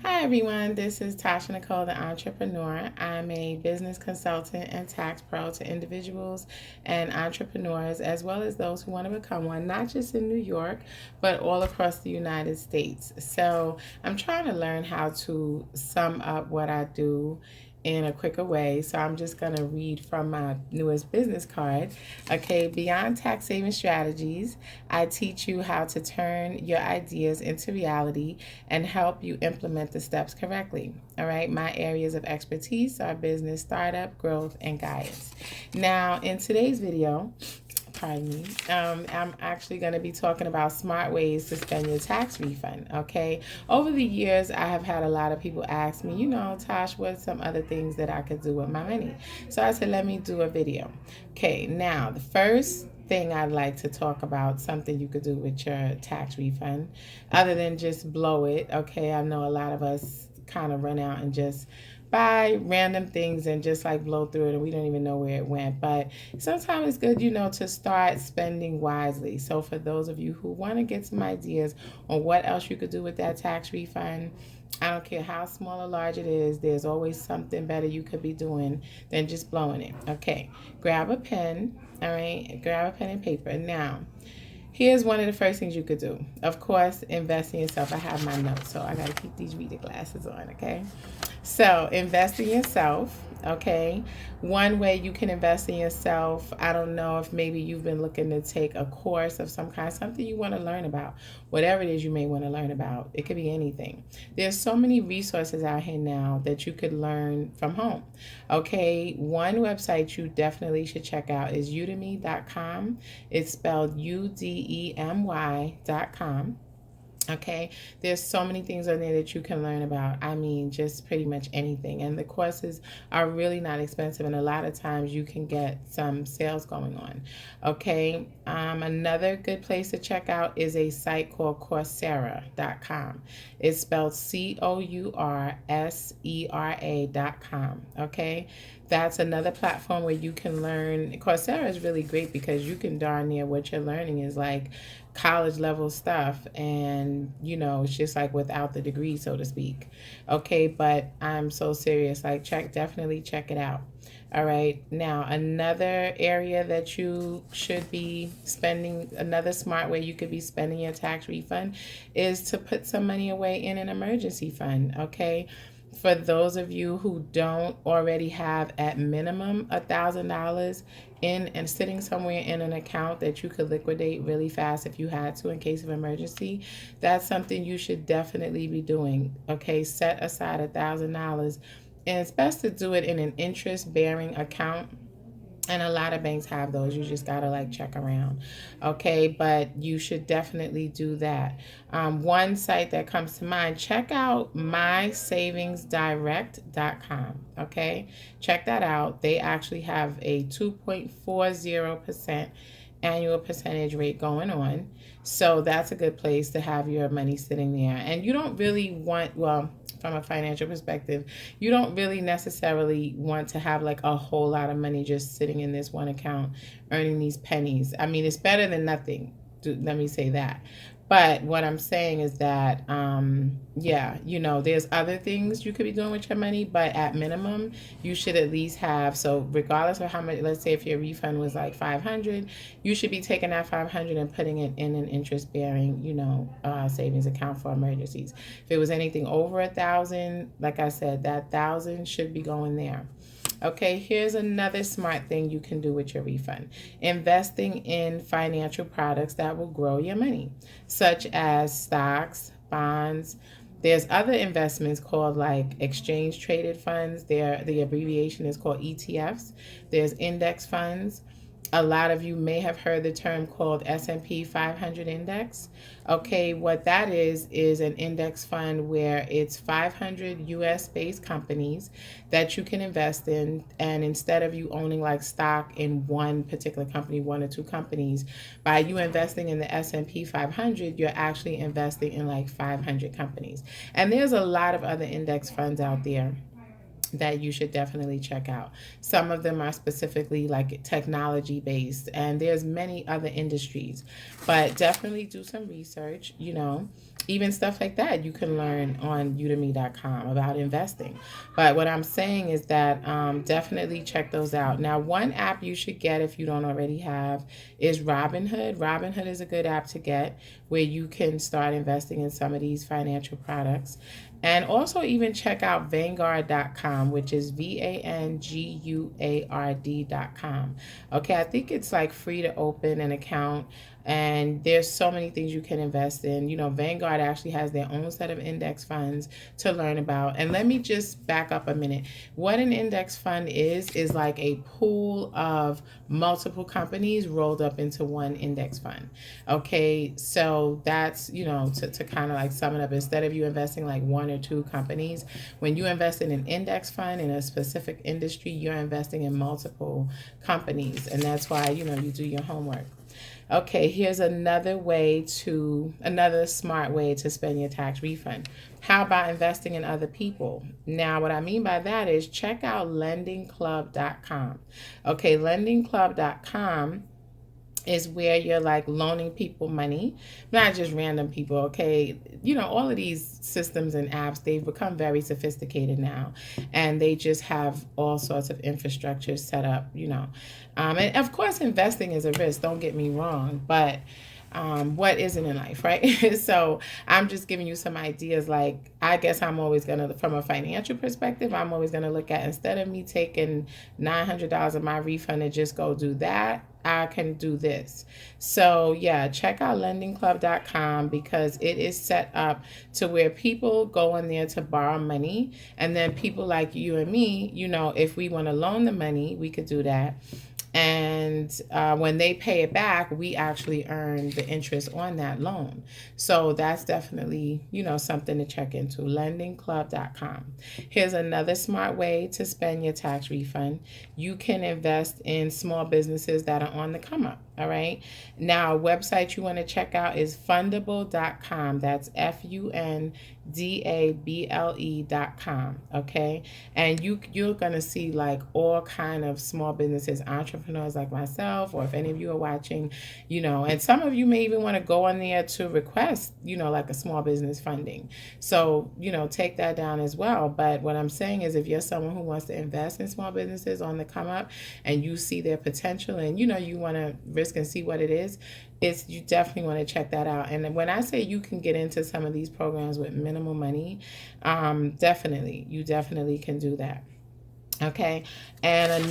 Hi everyone, this is Tasha Nicole, the entrepreneur. I'm a business consultant and tax pro to individuals and entrepreneurs, as well as those who want to become one, not just in New York, but all across the United States. So I'm trying to learn how to sum up what I do in a quicker way. So I'm just going to read from my newest business card. Okay, beyond tax saving strategies, I teach you how to turn your ideas into reality and help you implement the steps correctly. All right, my areas of expertise are business startup, growth, and guidance. Now, in today's video, pardon me, I'm actually going to be talking about smart ways to spend your tax refund. Okay, over the years I have had a lot of people ask me, Tosh, what's some other things that I could do with my money? So I said, let me do a video. Okay, now the first thing I'd like to talk about, something you could do with your tax refund other than just blow it. Okay, I know a lot of us kind of run out and just buy random things and just like blow through it and we don't even know where it went. But sometimes it's good, to start spending wisely. So for those of you who want to get some ideas on what else you could do with that tax refund, I don't care how small or large it is, there's always something better you could be doing than just blowing it. Okay, grab a pen, all right? Grab a pen and paper. Now, here's one of the first things you could do. Of course, invest in yourself. I have my notes, so I got to keep these reading glasses on, okay? So, invest in yourself, okay? One way you can invest in yourself, I don't know if maybe you've been looking to take a course of some kind, something you want to learn about, whatever it is you may want to learn about. It could be anything. There's so many resources out here now that you could learn from home, okay? One website you definitely should check out is udemy.com. It's spelled udemy.com. Okay, there's so many things on there that you can learn about. I mean, just pretty much anything. And the courses are really not expensive, and a lot of times you can get some sales going on. Okay, another good place to check out is a site called Coursera.com. It's spelled Coursera.com. Okay, that's another platform where you can learn. Coursera is really great because you can darn near what you're learning is like college level stuff, and it's just like without the degree, so to speak. Okay, but I'm so serious, like definitely check it out. All right, now another area that you should be spending, another smart way you could be spending your tax refund is to put some money away in an emergency fund. Okay, for those of you who don't already have at minimum $1,000 in and sitting somewhere in an account that you could liquidate really fast if you had to in case of emergency, that's something you should definitely be doing. Okay, set aside $1,000, and it's best to do it in an interest bearing account, and a lot of banks have those. You just gotta like check around. Okay, but you should definitely do that. One site that comes to mind, check out mysavingsdirect.com. Okay, check that out. They actually have a 2.40% annual percentage rate going on. So that's a good place to have your money sitting there. And you don't really want, well, from a financial perspective, you don't really necessarily want to have like a whole lot of money just sitting in this one account earning these pennies. I mean, it's better than nothing. Let me say that. But what I'm saying is that, yeah, there's other things you could be doing with your money, but at minimum, you should at least have. So regardless of how much, let's say if your refund was like 500, you should be taking that 500 and putting it in an interest-bearing, savings account for emergencies. If it was anything over 1,000, like I said, that 1,000 should be going there. Okay, here's another smart thing you can do with your refund. Investing in financial products that will grow your money, such as stocks, bonds. There's other investments called like exchange traded funds. The abbreviation is called ETFs. There's index funds. A lot of you may have heard the term called S&P 500 index. Okay, what that is an index fund where it's 500 US based companies that you can invest in, and instead of you owning like stock in one particular company, one or two companies, by you investing in the S&P 500, you're actually investing in like 500 companies. And there's a lot of other index funds out there that you should definitely check out. Some of them are specifically like technology based, and there's many other industries, but definitely do some research. even stuff like that you can learn on udemy.com about investing. But what I'm saying is that definitely check those out. Now, one app you should get if you don't already have is Robinhood. Robinhood is a good app to get where you can start investing in some of these financial products. And also even check out Vanguard.com, which is Vanguard.com. Okay, I think it's like free to open an account, and there's so many things you can invest in. Vanguard actually has their own set of index funds to learn about. And let me just back up a minute. What an index fund is like a pool of multiple companies rolled up into one index fund. Okay, so that's, to kind of like sum it up, instead of you investing like one or two companies, when you invest in an index fund in a specific industry, you're investing in multiple companies. And that's why, you do your homework. Okay, here's another smart way to spend your tax refund. How about investing in other people? Now, what I mean by that is check out lendingclub.com. Okay, lendingclub.com is where you're like loaning people money, not just random people. Okay, all of these systems and apps, they've become very sophisticated now, and they just have all sorts of infrastructure set up. And of course investing is a risk, don't get me wrong, but what isn't in life, right? So I'm just giving you some ideas. Like, I guess I'm always gonna, from a financial perspective, I'm always gonna look at, instead of me taking $900 of my refund and just go do that, I can do this. So yeah, check out lendingclub.com, because it is set up to where people go in there to borrow money, and then people like you and me, if we want to loan the money, we could do that. And when they pay it back, we actually earn the interest on that loan. So that's definitely, something to check into, lendingclub.com. Here's another smart way to spend your tax refund. You can invest in small businesses that are on the come up. All right. Now, a website you want to check out is fundable.com. That's fundable.com. Okay. And you're going to see like all kind of small businesses, entrepreneurs like myself, or if any of you are watching, and some of you may even want to go on there to request, like a small business funding. So, take that down as well. But what I'm saying is, if you're someone who wants to invest in small businesses on the come up, and you see their potential, and, you want to risk and see what it is, you definitely want to check that out. And when I say you can get into some of these programs with minimal money, you definitely can do that. Okay. And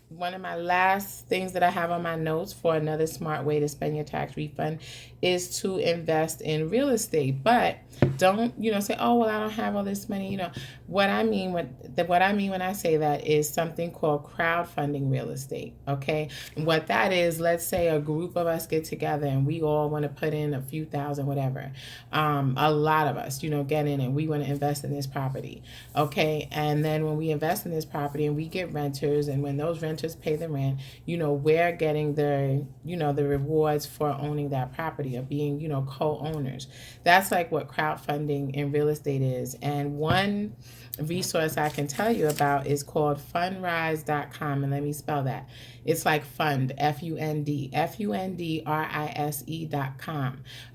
one of my last things that I have on my notes for another smart way to spend your tax refund is to invest in real estate. But don't, say, oh, well, I don't have all this money. What I mean when I say that is something called crowdfunding real estate. Okay. And what that is, let's say a group of us get together and we all want to put in a few thousand, whatever. A lot of us, get in and we want to invest in this property. Okay. And then when we invest in this property and we get renters, and when those renters pay the rent, we're getting the rewards for owning that property, or being, co-owners. That's like what crowdfunding in real estate is. And one resource I can tell you about is called fundrise.com. And let me spell that. It's like fund, fundrise.com.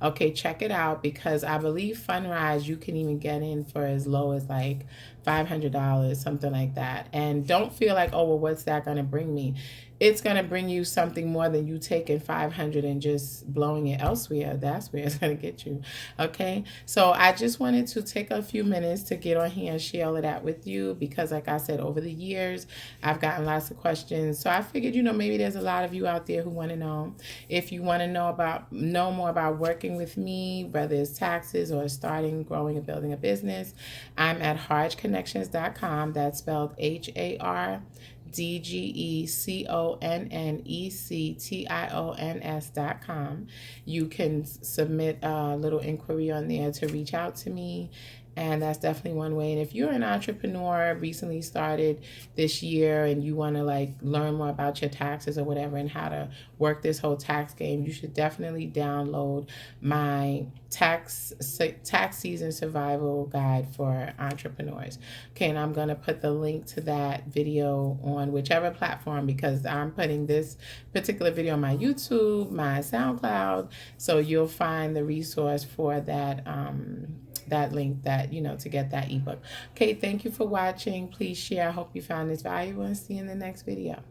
Okay, check it out, because I believe Fundrise, you can even get in for as low as like $500, something like that. And don't feel like, oh, well, what's that going to bring me? It's going to bring you something more than you taking $500 and just blowing it elsewhere. That's where it's going to get you. Okay. So I just wanted to take a few minutes to get on here and share all of that with you, because like I said, over the years, I've gotten lots of questions. So I figured, maybe there's a lot of you out there who want to know. If you want to know more about working with me, whether it's taxes or starting, growing, and building a business, I'm at hargeconnections.com. That's spelled HARDGECONNECTIONS.com. You can submit a little inquiry on there to reach out to me, And that's definitely one way. And if you're an entrepreneur, recently started this year, and you want to like learn more about your taxes or whatever and how to work this whole tax game, you should definitely download my tax season survival guide for entrepreneurs. Okay, and I'm going to put the link to that video on whichever platform, because I'm putting this particular video on my YouTube, my SoundCloud, so you'll find the resource for that that link, that to get that ebook. Okay, thank you for watching. Please share. I hope you found this valuable, and see you in the next video.